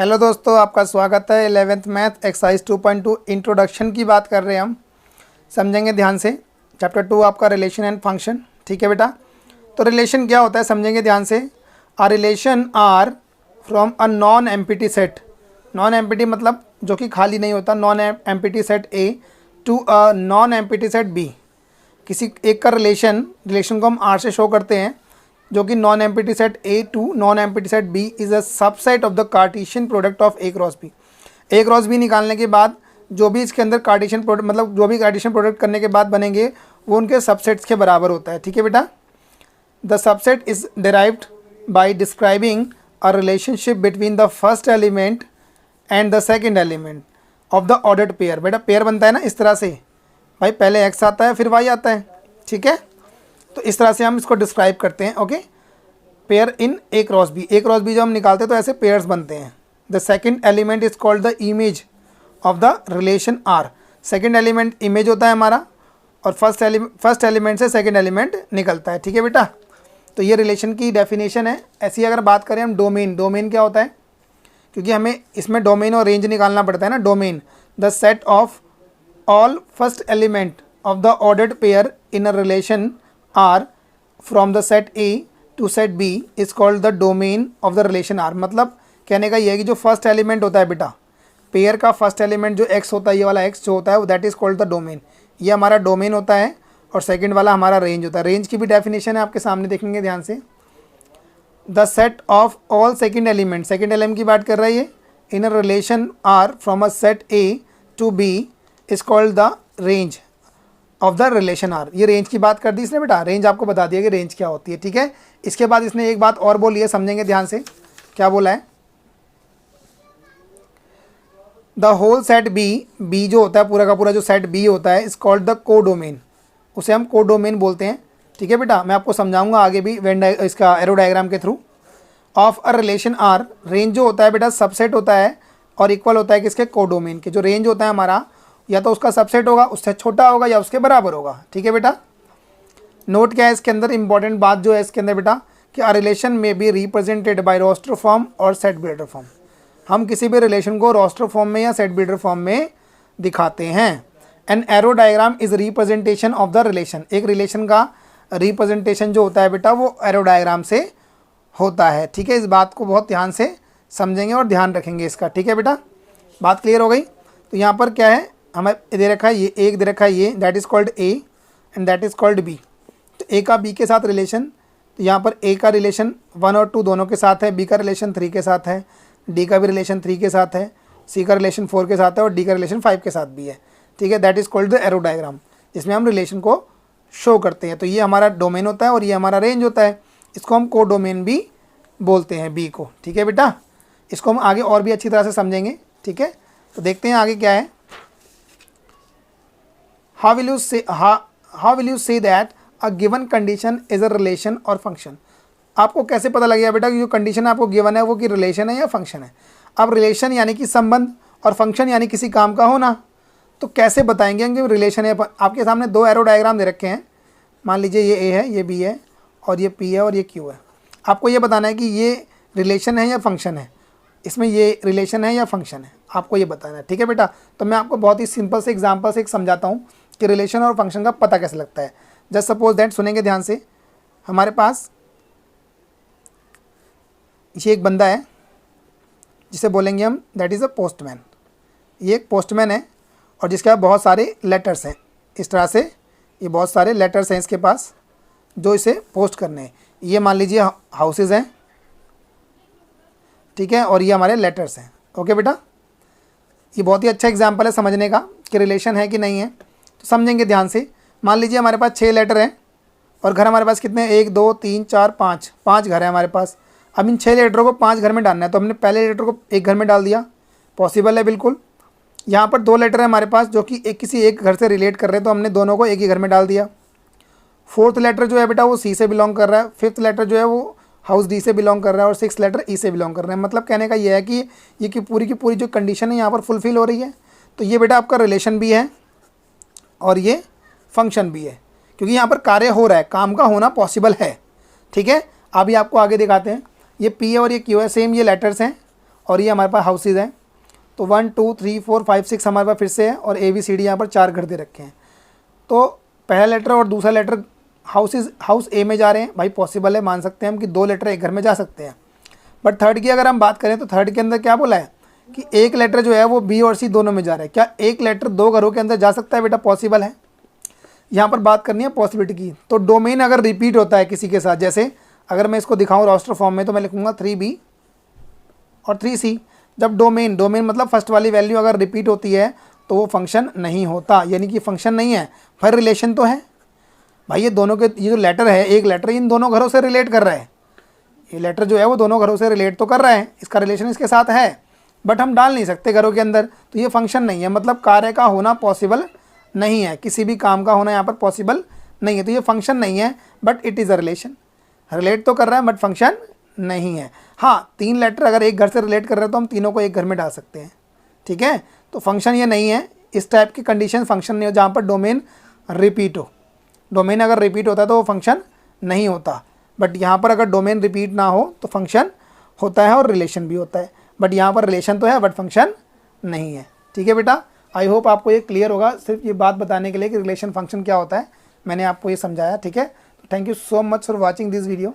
Hello दोस्तों, आपका स्वागत है। 11th मैथ एक्सरसाइज 2.2 इंट्रोडक्शन की बात कर रहे हैं हम। समझेंगे ध्यान से। चैप्टर 2 आपका रिलेशन एंड फंक्शन। ठीक है बेटा, तो रिलेशन क्या होता है समझेंगे ध्यान से। A relation R from a non empty set. Non empty मतलब जो कि खाली नहीं होता। Non empty set A to a non empty set B. किसी एक का रिलेशन को हम आर से शो करते हैं, जो कि non empty set A to non empty set B is a subset of the Cartesian product of A cross B. A cross B निकालने के बाद जो भी इसके अंदर कार्टेशियन प्रोडक्ट मतलब जो भी कार्टेशियन प्रोडक्ट करने के बाद बनेंगे वो उनके सबसेट्स के बराबर होता है। ठीक है बेटा, the subset is derived bye describing a relationship between the first element and the second element of the ordered pair. बेटा पेयर बनता है ना इस तरह से, भाई पहले एक्स आता है फिर वाई आता है। ठीक है, तो इस तरह से हम इसको डिस्क्राइब करते हैं। Okay, pair in A cross B. A cross B जब हम निकालते हैं तो ऐसे पेयर्स बनते हैं। The second element is called the image of the relation R. Second element image होता है हमारा, और फर्स्ट एलिमेंट से सेकंड एलिमेंट निकलता है। ठीक है बेटा, तो ये रिलेशन की डेफिनेशन है। ऐसी अगर बात करें हम डोमेन क्या होता है, क्योंकि हमें इसमें डोमेन और रेंज निकालना पड़ता है ना। Domain the set of all first element of the ordered pair in a relation R from the set A to set B is called the domain of the relation R। मतलब कहने का ये है कि जो फर्स्ट एलिमेंट होता है बेटा पेयर का, फर्स्ट एलिमेंट जो x होता है, ये वाला x जो होता है that is called the domain. ये हमारा डोमेन होता है, और सेकंड वाला हमारा रेंज होता है। रेंज की भी डेफिनेशन है आपके सामने, देखेंगे ध्यान से। The set of all second element, second element की बात कर रहा है ये, in a relation R from a set A to B is called the range of the relation R. ये रेंज की बात कर दी इसने बेटा, रेंज आपको बता दिया कि रेंज क्या होती है। ठीक है, इसके बाद इसने एक बात और बोली है, समझेंगे ध्यान से। क्या बोला है, द होल सेट बी जो होता है पूरा का पूरा जो सेट बी होता है इज कॉल्ड द को डोमेन। उसे हम को डोमेन बोलते हैं। ठीक है बेटा, मैं आपको समझाऊंगा आगे भी इसका एरो डायग्राम के through. Of a relation R, range जो होता है बेटा सबसेट होता है और इक्वल होता है किसके, को डोमेन के। जो रेंज होता है हमारा या तो उसका सबसेट होगा, उससे छोटा होगा, या उसके बराबर होगा। ठीक है बेटा, नोट क्या है इसके अंदर, इंपॉर्टेंट बात जो है इसके अंदर बेटा कि अ रिलेशन में B represented by roster form और सेट बिल्डर फॉर्म। हम किसी भी रिलेशन को रोस्टर फॉर्म में या सेट बिल्डर फॉर्म में दिखाते हैं। An arrow diagram is representation of the relation. एक रिलेशन का रिप्रेजेंटेशन जो होता है बेटा वो एरो डायग्राम से होता है। ठीक है, इस बात को बहुत ध्यान से समझेंगे और ध्यान रखेंगे इसका। ठीक है बेटा, बात क्लियर हो गई। तो यहाँ पर क्या है, हमें दे रखा है ये, एक दे रखा है ये, that is called A and that is called B. तो ए का बी के साथ रिलेशन, तो यहाँ पर ए का रिलेशन 1 और 2 दोनों के साथ है, बी का रिलेशन 3 के साथ है, डी का भी रिलेशन 3 के साथ है, सी का रिलेशन 4 के साथ है, और डी का रिलेशन 5 के साथ भी है। ठीक है, that is called the arrow diagram, जिसमें हम रिलेशन को शो करते हैं। तो ये हमारा डोमेन होता है और ये हमारा रेंज होता है। इसको हम को डोमेन भी बोलते हैं, बी को। ठीक है बेटा, इसको हम आगे और भी अच्छी तरह से समझेंगे। ठीक है, तो देखते हैं आगे क्या है। How will you say that a given condition is a relation or function? आपको कैसे पता लगेगा बेटा कि जो कंडीशन आपको गिवन है वो कि रिलेशन है या फंक्शन है। अब रिलेशन यानी कि संबंध और फंक्शन यानी किसी काम का होना, तो कैसे बताएंगे कि रिलेशन है। आपके सामने 2 एरो डायग्राम दे रखे हैं। मान लीजिए ये ए है, ये बी है, और ये पी है, और ये क्यू है। आपको ये बताना है कि ये रिलेशन है या फंक्शन है, इसमें ये रिलेशन है या फंक्शन है, आपको ये बताना है। ठीक है बेटा, तो मैं आपको बहुत ही सिंपल से एग्जांपल से एक समझाता हूँ कि रिलेशन और फंक्शन का पता कैसे लगता है। जस्ट सपोज दैट, सुनेंगे ध्यान से। हमारे पास ये एक बंदा है जिसे बोलेंगे हम दैट इज़ अ पोस्टमैन। ये एक पोस्टमैन है और जिसके पास बहुत सारे लेटर्स हैं। इस तरह से ये बहुत सारे लेटर्स हैं इसके पास जो इसे पोस्ट करने हैं। ये मान लीजिए हाउसेज हैं, ठीक है, और ये हमारे लेटर्स हैं। ओके बेटा, ये बहुत ही अच्छा एग्जाम्पल है समझने का कि रिलेशन है कि नहीं है। तो समझेंगे ध्यान से। मान लीजिए हमारे पास 6 लेटर हैं और घर हमारे पास कितने, 1 2 3 4 5 घर है हमारे पास। अब इन 6 लेटरों को 5 घर में डालना है, तो हमने पहले लेटर को एक घर में डाल दिया, पॉसिबल है बिल्कुल। यहाँ पर 2 लेटर है हमारे पास जो कि किसी एक घर से रिलेट कर रहे हैं, तो हमने दोनों को एक ही घर में डाल दिया। 4th लेटर जो है बेटा वो सी से बिलोंग कर रहा है, 5th लेटर जो है वो हाउस डी से बिलोंग कर रहा है, और 6th लेटर ई से बिलोंग कर रहे हैं। मतलब कहने का ये है कि ये की पूरी जो कंडीशन है यहाँ पर फुलफिल हो रही है। तो ये बेटा आपका रिलेशन भी है और ये फंक्शन भी है, क्योंकि यहाँ पर कार्य हो रहा है, काम का होना पॉसिबल है। ठीक है, अभी आपको आगे दिखाते हैं। ये पी है और ये क्यू है, सेम ये लेटर्स हैं और ये हमारे पास हाउसेज हैं। तो 1 2 3 4 5 6 हमारे पास फिर से है और ABCD यहाँ पर 4 घर दे रखे हैं। तो पहला लेटर और दूसरा लेटर हाउस ए में जा रहे हैं, भाई पॉसिबल है, मान सकते हैं हम कि 2 लेटर एक घर में जा सकते हैं। बट थर्ड की अगर हम बात करें तो थर्ड के अंदर क्या बोला है कि एक लेटर जो है वो B और C दोनों में जा रहा है। क्या एक लेटर 2 घरों के अंदर जा सकता है बेटा? पॉसिबल है। यहाँ पर बात करनी है पॉसिबिलिटी की। तो डोमेन अगर रिपीट होता है किसी के साथ, जैसे अगर मैं इसको दिखाऊँ रोस्टर फॉर्म में तो मैं लिखूँगा 3B और 3C। जब डोमेन मतलब फर्स्ट वाली वैल्यू अगर रिपीट होती है तो वो फंक्शन नहीं होता, यानी कि फंक्शन नहीं है। फिर रिलेशन तो है भाई, ये दोनों के ये जो लेटर है, एक लेटर इन दोनों घरों से रिलेट कर रहा है। ये लेटर जो है वो दोनों घरों से रिलेट तो कर रहा है, इसका रिलेशन इसके साथ है, बट हम डाल नहीं सकते घरों के अंदर, तो ये फंक्शन नहीं है। मतलब कार्य का होना पॉसिबल नहीं है, किसी भी काम का होना यहाँ पर पॉसिबल नहीं है, तो ये फंक्शन नहीं है, but it is a relation. Relate तो कर रहा है बट फंक्शन नहीं है। हाँ, 3 लेटर अगर एक घर से रिलेट कर रहे हैं तो हम तीनों को एक घर में डाल सकते हैं, ठीक है। तो फंक्शन ये नहीं है, इस टाइप की कंडीशन फंक्शन नहीं हो जहाँ पर डोमेन रिपीट हो। डोमेन अगर रिपीट होता है तो वो फंक्शन नहीं होता, बट यहाँ पर अगर डोमेन रिपीट ना हो तो फंक्शन होता है और रिलेशन भी होता है। बट यहाँ पर रिलेशन तो है बट फंक्शन नहीं है, ठीक है बेटा। आई होप आपको ये क्लियर होगा, सिर्फ ये बात बताने के लिए कि रिलेशन फंक्शन क्या होता है मैंने आपको ये समझाया, ठीक है। Thank you so much for watching this video.